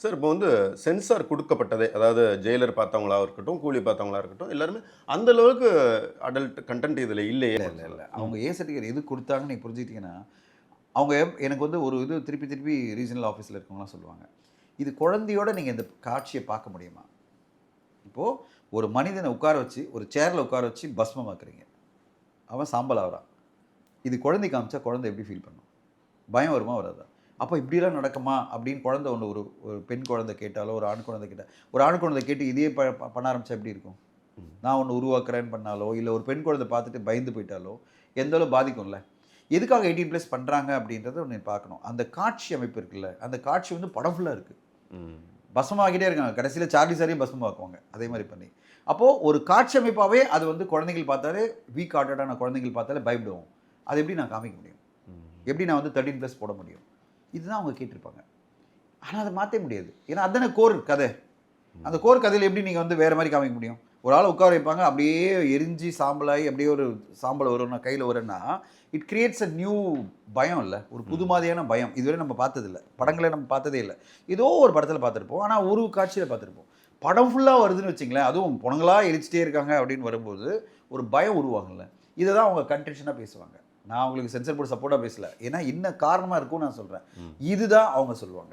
Sir இப்போ வந்து sensor குடுக்கப்பட்டதே, அதாவது ஜெயிலர் பார்த்தவங்களா இருக்கட்டும், கூலி பார்த்தவங்களா இருக்கட்டும், எல்லாருமே அந்த அளவுக்கு அடல்ட் கன்டென்ட் இதுல இல்லையே! இல்ல. ம். அவங்க ஏ சர்டிஃபிகேட் எதுக்கு குடுத்தாங்கன்னு நீங்க புரிஞ்சுக்கிட்டீங்கன்னா, அவங்க எனக்கு வந்து ஒரு இது திருப்பி திருப்பி ரீஜனல் ஆஃபீஸ்ல இருக்கவங்கலாம் சொல்லுவாங்க. இது குழந்தையோட நீங்க இந்த காட்சிய பார்க்க முடியுமா? இப்போ ஒரு மனிதன உட்கார வச்சு, ஒரு சேர்ல உட்கார வச்சு பஸ்மமாக்குறீங்க. அவன் சாம்பல் ஆவுறான். இது குழந்தைக்கு காமிச்சா குழந்தை எப்படி ஃபீல் பண்ணும்? பயம் வருமா? வராதா? அப்ப இப்படிலாம் நடக்குமா? அப்படின்னு குழந்தை ஒண்ணு ஒரு ஒரு பெண் குழந்தை கேட்டாலோ, ஒரு ஆண் குழந்தை கேட்டா ஒரு ஆண் குழந்தை கேட்டு இதையே பண்ண ஆரம்பிச்சா எப்படி இருக்கும்? ம். நான் ஒண்ணு உருவாக்குறேன்னு பண்ணாலோ, இல்ல ஒரு பெண் குழந்தை பார்த்துட்டு பயந்து போயிட்டாலோ, எந்த அளவு பாதிக்கும்ல? எதுக்காக 18+ பண்றாங்க அப்படின்றத ஒண்ணு பார்க்கணும். அந்த காட்சி அமைப்பு இருக்குல்ல, அந்த காட்சி வந்து படம் ஃபுல்லா இருக்கு. ம். பஸ்மமாக்கிட்டே இருக்காங்க. கடைசியில சார்லி சாரையும் பஸ்மமாக்குவாங்க. அதே மாரி பண்ணி. அப்போ ஒரு காட்சி அமைப்பாவே அது வந்து குழந்தைகள் பார்த்தாலே வீக் ஹார்ட்டடான குழந்தைகள் பார்த்தாலே பயப்படுவோம். அது எப்படி நான் காமிக்க முடியும்? ம். எப்படி நான் வந்து 13+ போட முடியும்? இதுதான் அவங்க கேட்டிருப்பாங்க. ஆனா அத மாத்தவே முடியாது. ஏன்னா அதானே கோர் கதை. அந்த கோர் கதையில எப்படி நீங்க வந்து வேற மாரி காமிக்க முடியும்? ஒரு ஆள உட்கார வைப்பாங்க. அப்படியே எரிஞ்சு சாம்பலாகி அப்படியே ஒரு சாம்பல் வரும்னா கையில வரும்னா, இட் கிரியேட்ஸ் அ நியூ பயம் இல்ல. ஒரு புது ம். மாதிரியான பயம். இதுவரை நம்ம பார்த்ததில்ல. படங்கள நம்ம பார்த்ததே இல்ல. ஏதோ ஒரு படத்துல பார்த்திருப்போம். ஆனா ஒரு காட்சியில பார்த்திருப்போம். படம் ஃபுல்லா வருதுன்னு வச்சுங்களேன், அதுவும் பொணங்களா எரிச்சிட்டே இருக்காங்க அப்படின்னு வரும்போது, ஒரு பயம் உருவாகும்ல. இத தான் அவங்க கன்டென்ஷனா பேசுவாங்க. நான் அவங்களுக்கு சென்சார் போர்டு சப்போர்ட்டா பேசல. ஏன்னா என்ன காரணமா இருக்கும்னு நான் சொல்றேன். ம். இதுதான் அவங்க சொல்லுவாங்க.